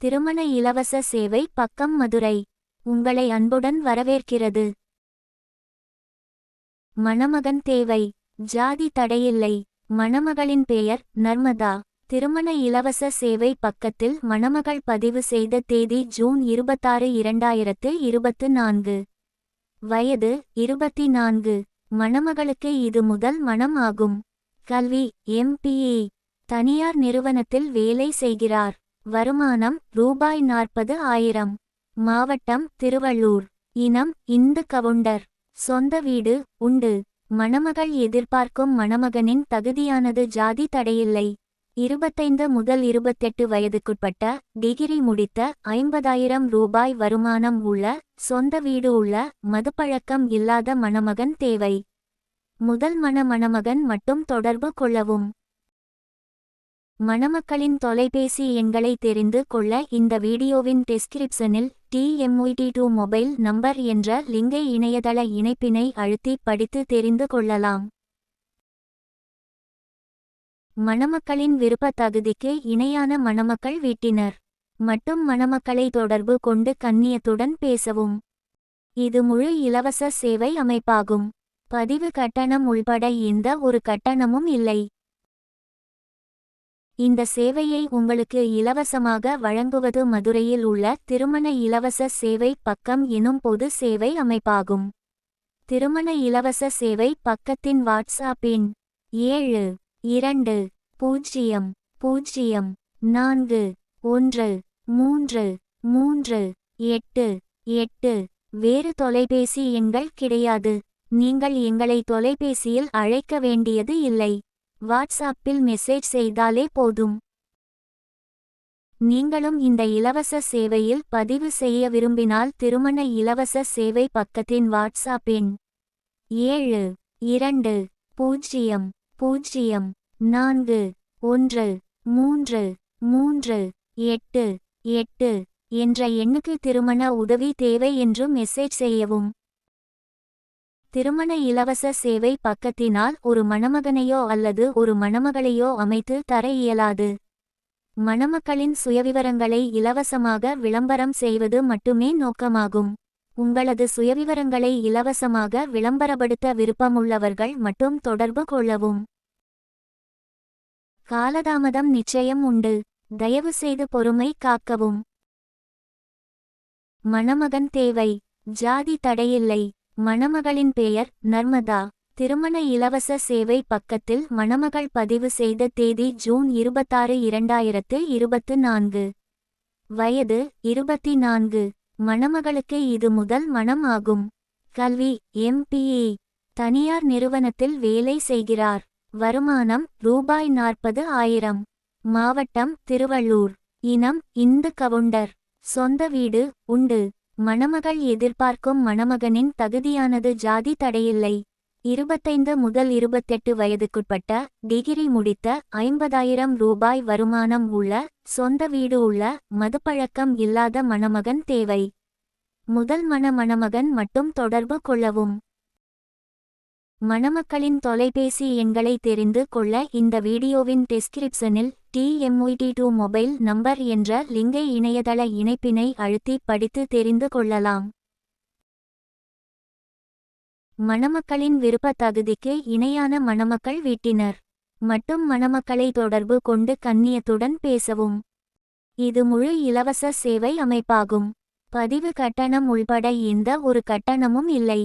திருமண இலவச சேவை பக்கம் மதுரை உங்களை அன்புடன் வரவேற்கிறது. மணமகன் தேவை. ஜாதி தடையில்லை. மணமகளின் பெயர் நர்மதா. திருமண இலவச சேவை பக்கத்தில் மணமகள் பதிவு செய்த தேதி ஜூன் 26, 2024. வயது 24. மணமகளுக்கு இது முதல் மணம் ஆகும். கல்வி MPA. தனியார் நிறுவனத்தில் வேலை செய்கிறார். வருமானம் ரூபாய் 40,000. மாவட்டம் திருவள்ளூர். இனம் இந்து கவுண்டர். சொந்த வீடு உண்டு. மணமகள் எதிர்பார்க்கும் மணமகனின் தகுதியானது ஜாதி தடையில்லை. 25 முதல் 28 வயதுக்குட்பட்ட, டிகிரி முடித்த, 50,000 ரூபாய் வருமானம் உள்ள, சொந்த வீடு உள்ள, மதுப்பழக்கம் இல்லாத மணமகன் தேவை. முதல் மணமகன் மட்டும் தொடர்பு கொள்ளவும். மணமக்களின் தொலைபேசி எண்களை தெரிந்து கொள்ள இந்த வீடியோவின் டிஸ்கிரிப்ஷனில் TMUT2 மொபைல் நம்பர் என்ற லிங்கை இணையதள இணைப்பினை அழுத்தி படித்து தெரிந்து கொள்ளலாம். மணமக்களின் விருப்ப தகுதிக்கு இணையான மணமக்கள் வீட்டினர் மட்டும் மணமக்களை தொடர்பு கொண்டு கண்ணியத்துடன் பேசவும். இது முழு இலவச சேவை அமைப்பாகும். பதிவு கட்டணம் உள்பட எந்த ஒரு கட்டணமும் இல்லை. இந்த சேவையை உங்களுக்கு இலவசமாக வழங்குவது மதுரையில் உள்ள திருமண இலவச சேவை பக்கம் எனும் பொது சேவை அமைப்பாகும். திருமண இலவச சேவை பக்கத்தின் வாட்ஸ்அப் எண் 7200413388. வேறு தொலைபேசி எண்கள் கிடையாது. நீங்கள் எங்களை தொலைபேசியில் அழைக்க வேண்டியது இல்லை. வாட்ஸ்அப்பில் மெசேஜ் செய்தாலே போதும். நீங்களும் இந்த இலவச சேவையில் பதிவு செய்ய விரும்பினால் திருமண இலவச சேவை பக்கத்தின் வாட்ஸ்அப் எண் 7200413388 என்ற எண்ணுக்கு திருமண உதவி தேவை என்று மெசேஜ் செய்யவும். திருமண இலவச சேவை பக்கத்தினால் ஒரு மணமகனையோ அல்லது ஒரு மணமகளையோ அமைத்து தர இயலாது. மணமக்களின் சுயவிவரங்களை இலவசமாக விளம்பரம் செய்வது மட்டுமே நோக்கமாகும். உங்களது சுயவிவரங்களை இலவசமாக விளம்பரப்படுத்த விருப்பமுள்ளவர்கள் மட்டும் தொடர்பு கொள்ளவும். காலதாமதம் நிச்சயம் உண்டு. தயவு செய்து பொறுமை காக்கவும். மணமகன் தேவை. ஜாதி தடையில்லை. மணமகளின் பெயர் நர்மதா. திருமண இலவச சேவை பக்கத்தில் மணமகள் பதிவு செய்த தேதி ஜூன் 26, 2024. வயது 24. மணமகளுக்கு இது முதல் மணம் ஆகும். கல்வி MPA. தனியார் நிறுவனத்தில் வேலை செய்கிறார். வருமானம் ரூபாய் 40,000. மாவட்டம் திருவள்ளூர். இனம் இந்து கவுண்டர். சொந்த வீடு உண்டு. மணமகள் எதிர்பார்க்கும் மணமகனின் தகுதியானது ஜாதி தடையில்லை. 25 முதல் 28 வயதுக்குட்பட்ட, டிகிரி முடித்த, 50,000 ரூபாய் வருமானம் உள்ள, சொந்த வீடு உள்ள, மதுப்பழக்கம் இல்லாத மணமகன் தேவை. முதல் மணமகன் மட்டும் தொடர்பு கொள்ளவும். மணமக்களின் தொலைபேசி எண்களை தெரிந்து கொள்ள இந்த வீடியோவின் டிஸ்கிரிப்ஷனில் TMUT2 மொபைல் நம்பர் என்ற லிங்கை இணையதள இணைப்பினை அழுத்தி படித்து தெரிந்து கொள்ளலாம். மணமக்களின் விருப்ப தகுதிக்கு இணையான மணமக்கள் வீட்டினர் மட்டும் மணமக்களை தொடர்பு கொண்டு கண்ணியத்துடன் பேசவும். இது முழு இலவச சேவை அமைப்பாகும். பதிவு கட்டணம் உள்பட எந்த ஒரு கட்டணமும் இல்லை.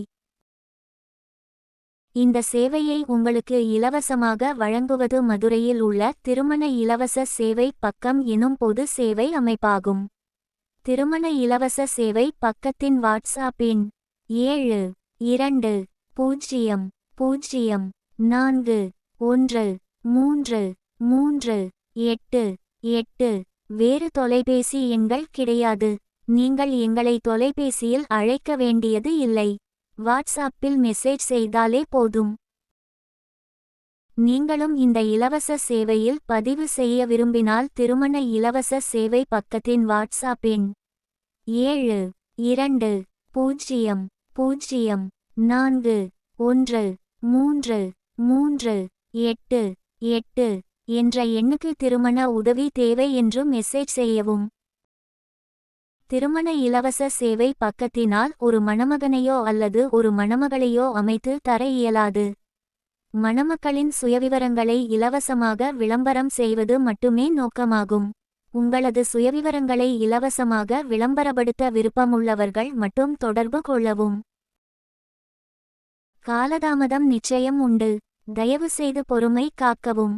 இந்த சேவையை உங்களுக்கு இலவசமாக வழங்குவது மதுரையில் உள்ள திருமண இலவச சேவை பக்கம் எனும் பொது சேவை அமைப்பாகும். திருமண இலவச சேவை பக்கத்தின் வாட்ஸ்அப் எண் 7200413388. வேறு தொலைபேசி எண்கள் கிடையாது. நீங்கள் எங்களை தொலைபேசியில் அழைக்க வேண்டியது இல்லை. வாட்ஸ்அப்பில் மெசேஜ் செய்தாலே போதும். நீங்களும் இந்த இலவச சேவையில் பதிவு செய்ய விரும்பினால் திருமண இலவச சேவை பக்கத்தின் வாட்ஸ்அப் எண் 7200413388 என்ற எண்ணுக்கு திருமண உதவி தேவை என்று மெசேஜ் செய்யவும். திருமண இலவச சேவை பக்கத்தினால் ஒரு மணமகனையோ அல்லது ஒரு மணமகளையோ அமைத்து தர இயலாது. மணமக்களின் சுயவிவரங்களை இலவசமாக விளம்பரம் செய்வது மட்டுமே நோக்கமாகும். உங்களது சுயவிவரங்களை இலவசமாக விளம்பரப்படுத்த விருப்பமுள்ளவர்கள் மட்டும் தொடர்பு கொள்ளவும். காலதாமதம் நிச்சயம் உண்டு. தயவுசெய்து பொறுமை காக்கவும்.